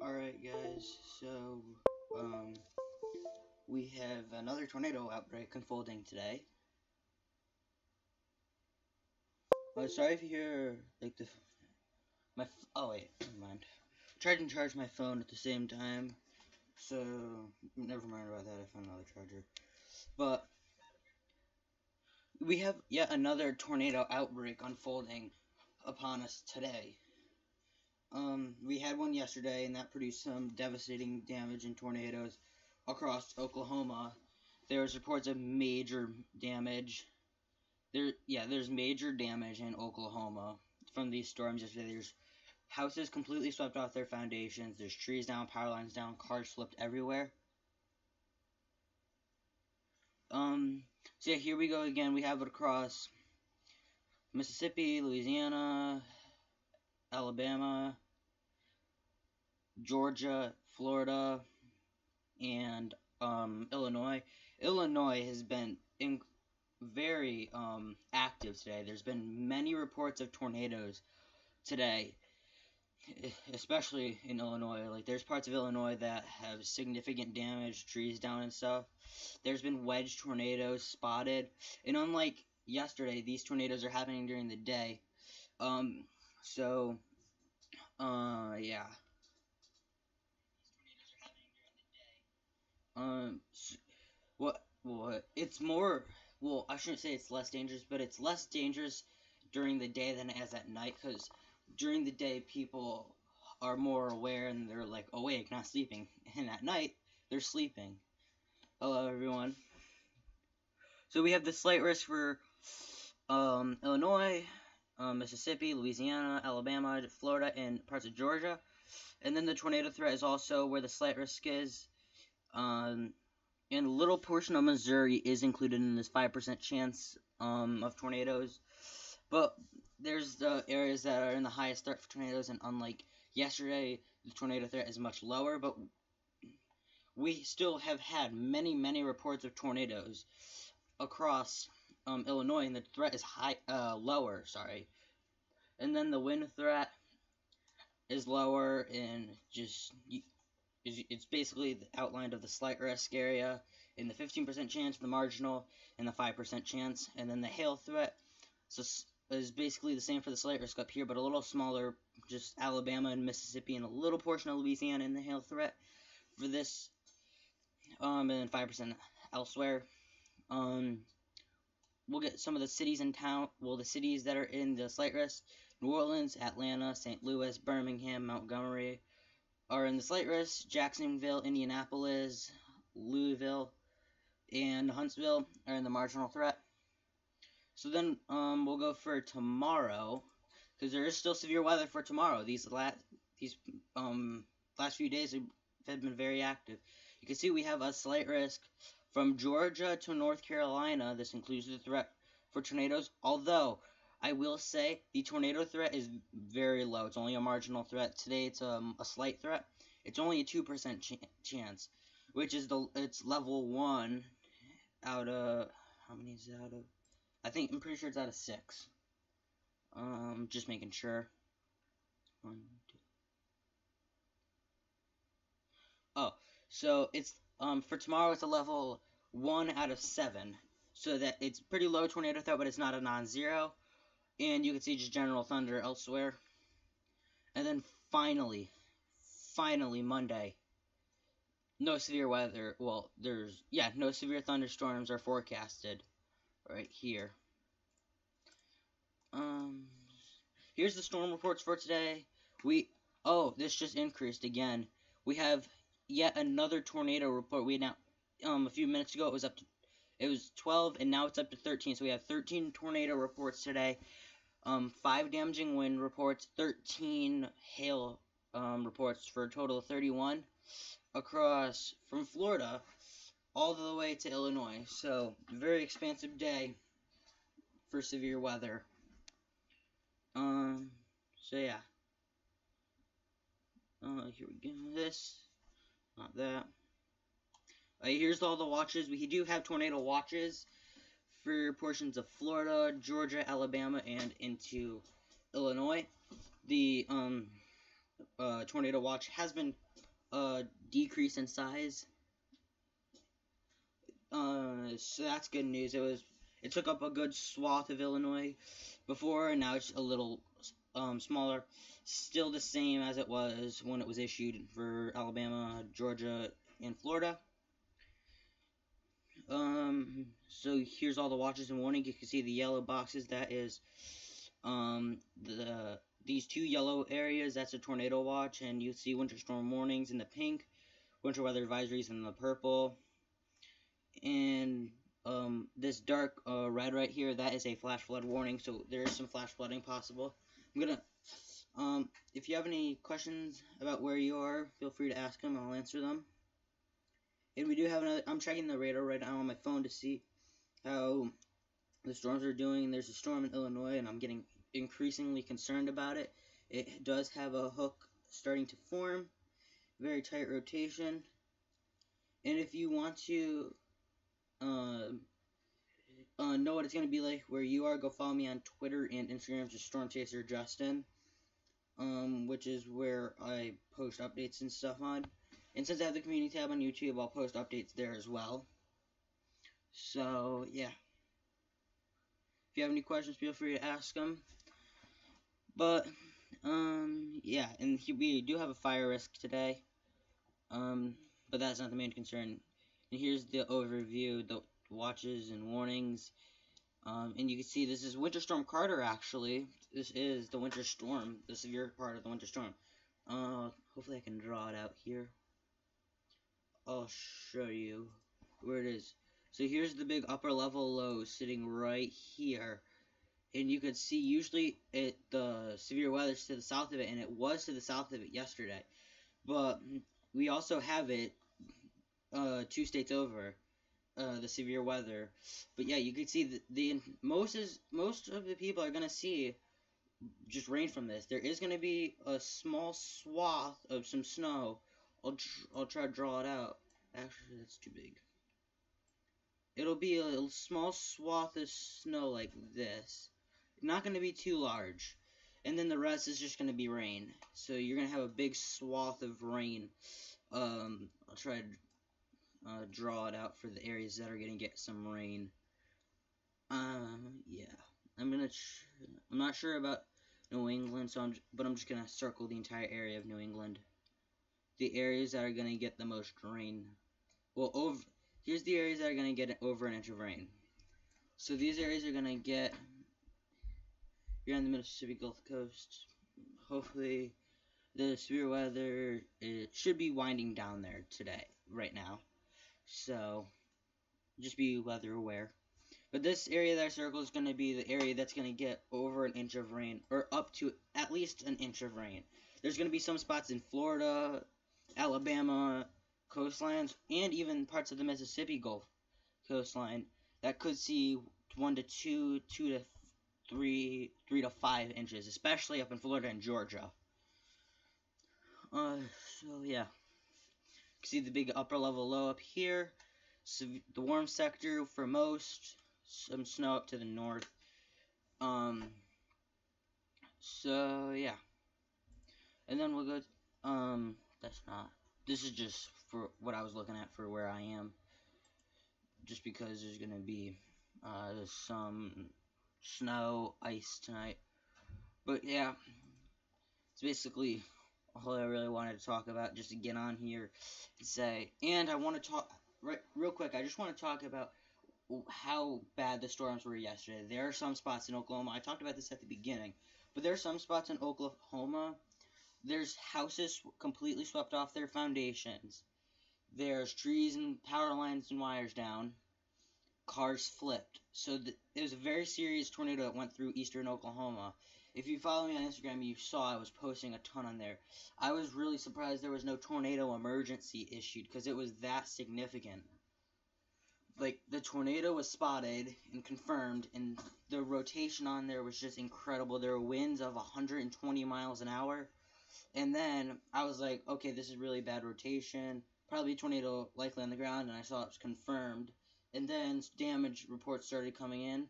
Alright guys, so we have another tornado outbreak unfolding today. Sorry if you hear like oh wait, never mind. Tried to charge my phone at the same time, so never mind about that. I found another charger. But we have yet another tornado outbreak unfolding upon us today. We had one yesterday, and that produced some devastating damage and tornadoes across Oklahoma. There was reports of major damage. There's major damage in Oklahoma from these storms yesterday. There's houses completely swept off their foundations. There's trees down, power lines down, cars flipped everywhere. So yeah, here we go again. We have it across Mississippi, Louisiana, Alabama, Georgia, Florida, and Illinois. Illinois has been very active today. There's been many reports of tornadoes today, especially in Illinois. Like, there's parts of Illinois that have significant damage, trees down and stuff. There's been wedge tornadoes spotted, and unlike yesterday, these tornadoes are happening during the day. Yeah. It's more, well, I shouldn't say it's less dangerous, but it's less dangerous during the day than it is at night, because during the day, people are more aware and they're like awake, not sleeping, and at night, they're sleeping. Hello, everyone. So we have the slight risk for Illinois, Mississippi, Louisiana, Alabama, Florida, and parts of Georgia. And then the tornado threat is also where the slight risk is. And a little portion of Missouri is included in this 5% chance of tornadoes. But there's the areas that are in the highest threat for tornadoes, and unlike yesterday, the tornado threat is much lower. But we still have had many reports of tornadoes across Illinois, and the threat is lower. And then the wind threat is lower, and it's basically the outline of the slight risk area in the 15% chance, the marginal, and the 5% chance. And then the hail threat is basically the same for the slight risk up here, but a little smaller, just Alabama and Mississippi and a little portion of Louisiana in the hail threat for this, and then 5% elsewhere. We'll get some of the cities in town, the cities that are in the slight risk: New Orleans, Atlanta, St. Louis, Birmingham, Montgomery are in the slight risk. Jacksonville, Indianapolis, Louisville, and Huntsville are in the marginal threat. So then we'll go for tomorrow, because there is still severe weather for tomorrow. These last few days have been very active. You can see we have a slight risk from Georgia to North Carolina. This includes the threat for tornadoes, although I will say the tornado threat is very low. It's only a marginal threat. Today it's a slight threat. It's only a 2% chance, which is it's level 1 out of, how many is it out of? I'm pretty sure it's out of 6. Just making sure. 1, 2. Oh, so it's for tomorrow it's a level 1 out of 7. So that it's pretty low tornado threat, but it's not a non-zero. And you can see just general thunder elsewhere. And then finally, Monday, no severe weather. Well, no severe thunderstorms are forecasted right here. Here's the storm reports for today. This just increased again. We have yet another tornado report. We now, a few minutes ago, it was 12, and now it's up to 13. So we have 13 tornado reports today. 5 damaging wind reports, 13 hail reports, for a total of 31 across from Florida all the way to Illinois. So, very expansive day for severe weather. So yeah. Here we go. This, not that. Here's all the watches. We do have tornado watches for portions of Florida, Georgia, Alabama, and into Illinois. The tornado watch has been decrease in size. So that's good news. It took up a good swath of Illinois before, and now it's a little smaller. Still the same as it was when it was issued for Alabama, Georgia, and Florida. So here's all the watches and warning. You can see the yellow boxes. That is these two yellow areas. That's a tornado watch, and you see winter storm warnings in the pink, winter weather advisories in the purple, and this dark red right here, that is a flash flood warning. So there is some flash flooding possible. I'm gonna if you have any questions about where you are, feel free to ask them. I'll answer them. And we do have another. I'm checking the radar right now on my phone to see how the storms are doing. There's a storm in Illinois, and I'm getting increasingly concerned about it. It does have a hook starting to form, very tight rotation. And if you want to know what it's going to be like where you are, go follow me on Twitter and Instagram, just Storm Chaser Justin, which is where I post updates and stuff on. And since I have the community tab on YouTube, I'll post updates there as well. So, yeah. If you have any questions, feel free to ask them. But, yeah, and we do have a fire risk today. But that's not the main concern. And here's the overview, the watches and warnings. And you can see this is Winter Storm Carter, actually. This is the winter storm, the severe part of the winter storm. Hopefully I can draw it out here. I'll show you where it is. So here's the big upper level low sitting right here. And you could see usually the severe weather's to the south of it, and it was to the south of it yesterday. But we also have it 2 states over, the severe weather. But yeah, you can see most of the people are gonna see just rain from this. There is gonna be a small swath of some snow. I'll try to draw it out. Actually, that's too big. It'll be a small swath of snow like this. Not gonna be too large. And then the rest is just gonna be rain. So you're gonna have a big swath of rain. I'll try to draw it out for the areas that are gonna get some rain. Yeah, I'm not sure about New England, but I'm just gonna circle the entire area of New England. The areas that are gonna get the most rain. Well, here's the areas that are gonna get over an inch of rain. So these areas are gonna get. You're on the Mississippi Gulf Coast. Hopefully, the severe weather should be winding down there today, right now. So, just be weather aware. But this area that I circle is going to be the area that's going to get over an inch of rain, or up to at least an inch of rain. There's going to be some spots in Florida, Alabama, coastlines, and even parts of the Mississippi Gulf coastline that could see 1 to 2, 2 to 3 to 5 inches, especially up in Florida and Georgia. So yeah. You can see the big upper level low up here. So the warm sector for most. Some snow up to the north. So yeah. And then we'll go. That's not. This is just for what I was looking at for where I am. Just because there's gonna be some snow, ice tonight. But yeah, it's basically all I really wanted to talk about, just to get on here and say. And I want to talk real quick. I just want to talk about how bad the storms were yesterday. There are some spots in Oklahoma. I talked about this at the beginning, but there are some spots in Oklahoma. There's houses completely swept off their foundations. There's trees and power lines and wires down. Cars flipped. So it was a very serious tornado that went through eastern Oklahoma. If you follow me on Instagram, you saw I was posting a ton on there. I was really surprised there was no tornado emergency issued, because it was that significant. Like, the tornado was spotted and confirmed, and the rotation on there was just incredible. There were winds of 120 miles an hour. And then I was like, okay, this is really bad rotation. Probably a tornado likely on the ground, and I saw it was confirmed. And then damage reports started coming in.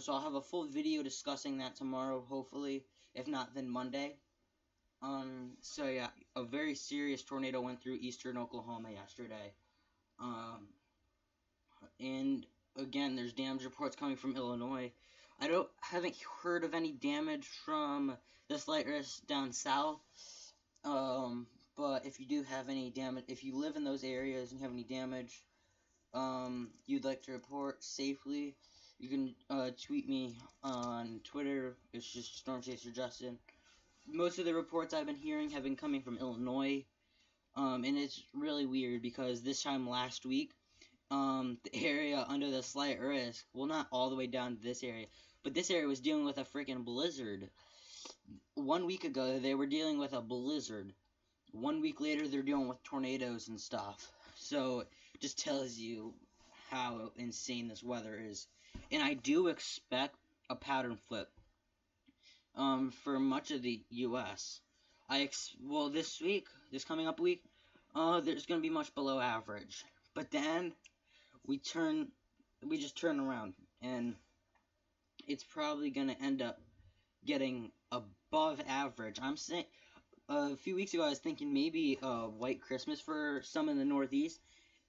So I'll have a full video discussing that tomorrow, hopefully. If not, then Monday. So yeah, a very serious tornado went through eastern Oklahoma yesterday. And again, there's damage reports coming from Illinois. Haven't heard of any damage from the slight risk down south. But if you do have any damage, if you live in those areas and you have any damage, you'd like to report safely, you can tweet me on Twitter. It's just Storm Chaser Justin. Most of the reports I've been hearing have been coming from Illinois, and it's really weird because this time last week, the area under the slight risk, well, not all the way down to this area, but this area was dealing with a freaking blizzard. 1 week ago, they were dealing with a blizzard. 1 week later, they're dealing with tornadoes and stuff. So, it just tells you how insane this weather is. And I do expect a pattern flip for much of the U.S. Well, this coming up week, there's going to be much below average. But then, we just turn around, and it's probably going to end up getting above average. I'm saying, a few weeks ago I was thinking maybe a white Christmas for some in the Northeast.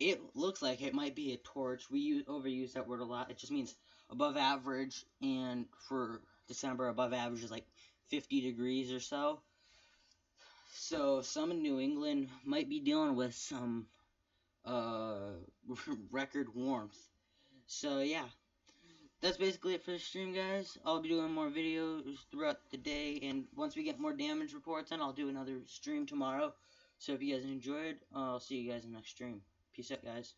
It looks like it might be a torch. We overuse that word a lot. It just means above average, and for December, above average is like 50 degrees or so. So some in New England might be dealing with some record warmth. So yeah, that's basically it for the stream, guys. I'll be doing more videos throughout the day, and once we get more damage reports in, I'll do another stream tomorrow. So if you guys enjoyed, I'll see you guys in the next stream. Peace out, guys.